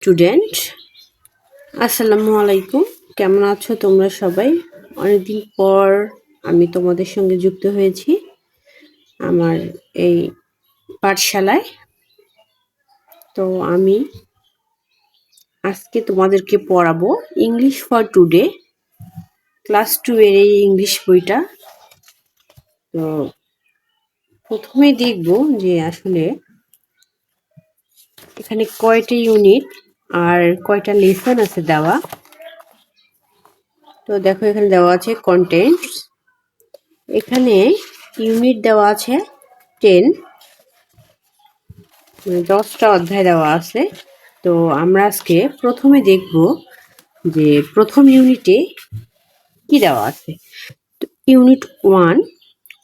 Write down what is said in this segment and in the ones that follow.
Student, আসসালামু আলাইকুম। কেমন আছো তোমরা সবাই? অনেকদিন পর আমি তোমাদের সঙ্গে যুক্ত হয়েছি আমার এই পাঠশালায়। তো আমি আজকে তোমাদেরকে পড়াবো ইংলিশ ফর টুডে, ক্লাস 2 এর এই ইংলিশ বইটা। তো প্রথমেই দেখবো যে আসলে এখানে কয়টা ইউনিট আর কয়টা লেসন আছে দেওয়া। তো দেখো এখানে দেওয়া আছে কন্টেন্টস। এখানে ইউনিট দেওয়া আছে 10, 10টা অধ্যায় দেওয়া আছে। তো আমরা আজকে প্রথমে দেখব যে প্রথম ইউনিটে কি দেওয়া আছে। ইউনিট 1,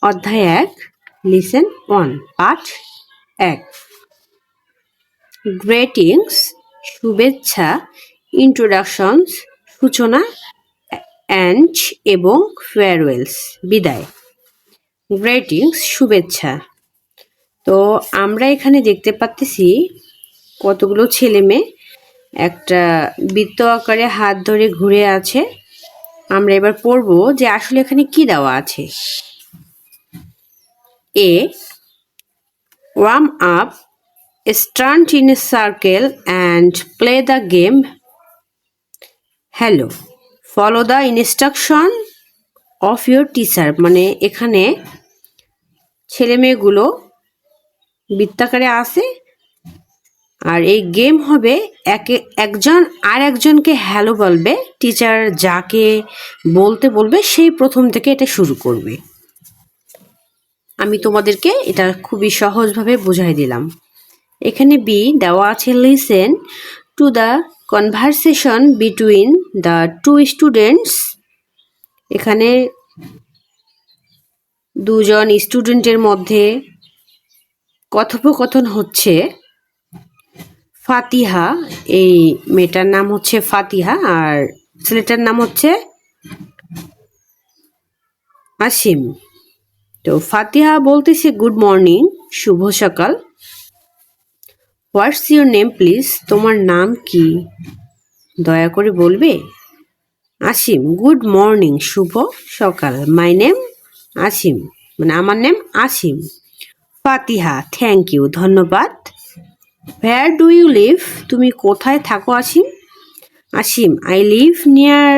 অধ্যায় 1, লিসেন 1, পাঠ 1। গ্রেটিংস, শুভেচ্ছা, ইন্ট্রোডাকশনস, সূচনা, অ্যান্ড এবং ফেয়ারওয়েলস, বিদায়। গ্রেটিংস, শুভেচ্ছা। তো আমরা এখানে দেখতে পাচ্ছি কতগুলো ছেলে মেয়ে একটা বৃত্ত আকারে হাত ধরে ঘুরে আছে। আমরা এবার পড়ব যে আসলে এখানে কি দেওয়া আছে। A, warm up, stand in a circle and play the game hello, follow the instruction of your teacher. মানে এখানে ছেলে মেয়েগুলো বৃত্তাকারে আছে আর এই গেম হবে একজন আর একজনকে হ্যালো বলবে, টিচার যাকে বলতে বলবে সেই প্রথম থেকে এটা শুরু করবে। আমি তোমাদেরকে এটা খুবই সহজভাবে বুঝাই দিলাম। এখানে বি দেওয়া আছে listen to the conversation between the two students. এখানে দুজন স্টুডেন্টের মধ্যে কথোপকথন হচ্ছে। ফাতিহা, এই মেয়েটার নাম হচ্ছে ফাতিহা আর ছেলেটার নাম হচ্ছে আসিম। তো ফাতিহা বলতেছে গুড মর্নিং, শুভ সকাল। হোয়াটস ইউর নেম প্লিজ, তোমার নাম কি দয়া করে বলবে। আসিম, গুড মর্নিং, শুভ সকাল। মাই নেম আসিম, মানে আমার name Asim. Fatiha, thank you, ধন্যবাদ। হোয়ার ডু ইউ লিভ, তুমি কোথায় থাকো Asim. Asim, I live near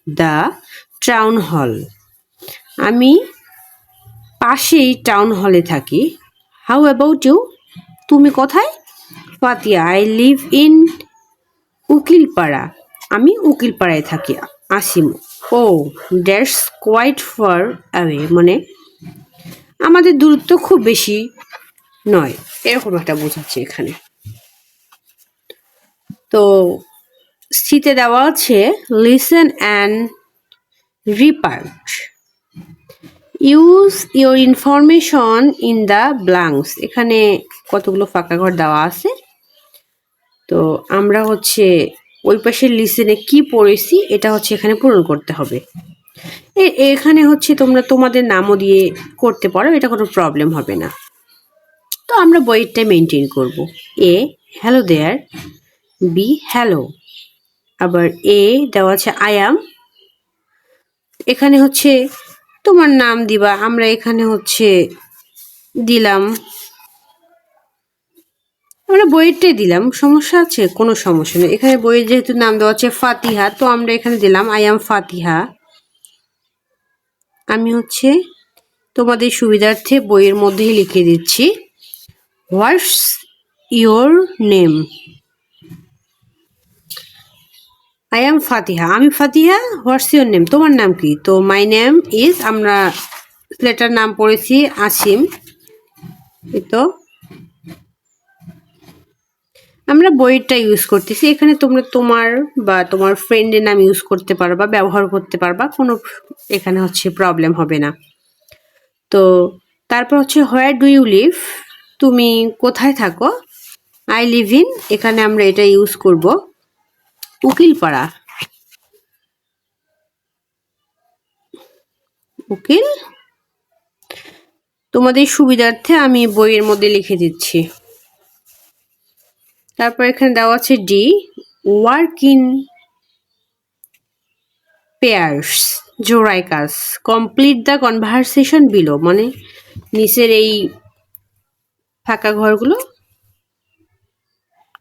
the town hall, আমি পাশেই টাউন হলে থাকি। হাউ অ্যাবাউট ইউ, তুমি কোথায়। Fatiha, I live in Ukilpara, আমি উকিলপাড়ায় থাকি। আসিম, ও দ্যাটস কোয়াইট ফার অ্যাওয়ে, মানে আমাদের দূরত্ব খুব বেশি নয়, এরকম একটা বোঝাচ্ছে এখানে। তো সিতে দেওয়া আছে listen and repeat, use your information in the blanks. এখানে কতগুলো ফাঁকা ঘর দেওয়া আছে। তো আমরা হচ্ছে ওই পাশের লিসেনে কি পড়েছি এটা হচ্ছে এখানে পূরণ করতে হবে। এখানে হচ্ছে তোমরা তোমাদের নামও দিয়ে করতে পারো, এটা কোনো প্রবলেম হবে না। তো আমরা বইয়েরটাই মেনটেন করব। A, hello there. B, hello. আবার এ দেওয়া আছে আই অ্যাম, এখানে হচ্ছে তোমার নাম দিবা। আমরা এখানে হচ্ছে দিলাম, আমরা বইয়েরটাই দিলাম, সমস্যা আছে কোনো সমস্যা নেই। এখানে বইয়ের যেহেতু নাম দেওয়া আছে ফাতিহা, তো আমরা এখানে দিলাম আই অ্যাম ফাতিহা। আমি হচ্ছে তোমাদের সুবিধার্থে বইয়ের মধ্যেই লিখে দিচ্ছি what's your name. I am Fatiha, আমি ফাতিহা। হোয়াটস ইয়োর নেম, তোমার নাম কি। তো মাই নেম ইজ, আমরা ছেলেটার নাম পড়েছি আসিম। তো আমরা বইয়েরটা ইউজ করতেছি। এখানে তোমরা তোমার বা তোমার ফ্রেন্ডের নাম ইউজ করতে পারবা, ব্যবহার করতে পারবা, কোনো এখানে হচ্ছে প্রবলেম হবে না। তো তারপর হচ্ছে হোয়ার ডু ইউ লিভ, তুমি কোথায় থাকো। আই লিভ ইন, এখানে আমরা এটা ইউজ করব উকিলপাড়া। উকিল, তোমাদের সুবিধার্থে আমি বইয়ের মধ্যে লিখে দিচ্ছি। তারপর এখানে দেওয়া আছে ডি, ওয়ার্ক ইন পেয়ার্স, জোড়ায় কাজ। কমপ্লিট দ্য কনভারসেশন বিলো, মানে নিচের এই ফাঁকা ঘরগুলো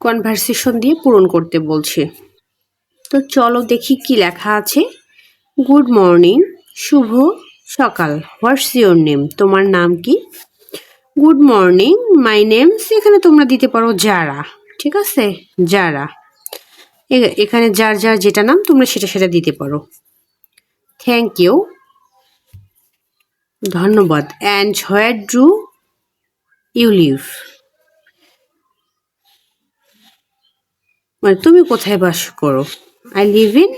কনভারসেশন দিয়ে পূরণ করতে বলছে। তো চলো দেখি কি লেখা আছে। গুড মর্নিং, শুভ সকাল। হোয়াটস ইউর নেম, তোমার নাম কি? গুড মর্নিং, মাই নেম, এখানে তোমরা দিতে পারো যারা, ঠিক আছে, যারা। এখানে যার যার যেটা নাম তোমরা সেটা সেটা দিতে পারো। থ্যাংক ইউ, ধন্যবাদ। And where do you live, মানে তুমি কোথায় বাস করো? আই লিভ ইন,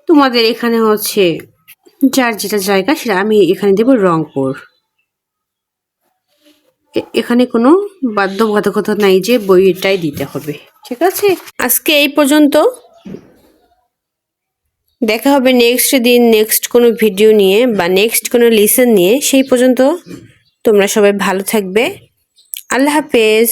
তোমাদের এখানে হচ্ছে যার যেটা জায়গা সেটা আমি এখানে দেব রংপুর। এখানে কোনো বাধ্যবাধকতা নাই যে বইটাই দিতে হবে, ঠিক আছে। আজকে এই পর্যন্ত, দেখা হবে নেক্সট দিন নেক্সট কোনো ভিডিও নিয়ে বা নেক্সট কোনো লেসন নিয়ে। সেই পর্যন্ত তোমরা সবাই ভালো থাকবে। আল্লাহ হাফেজ।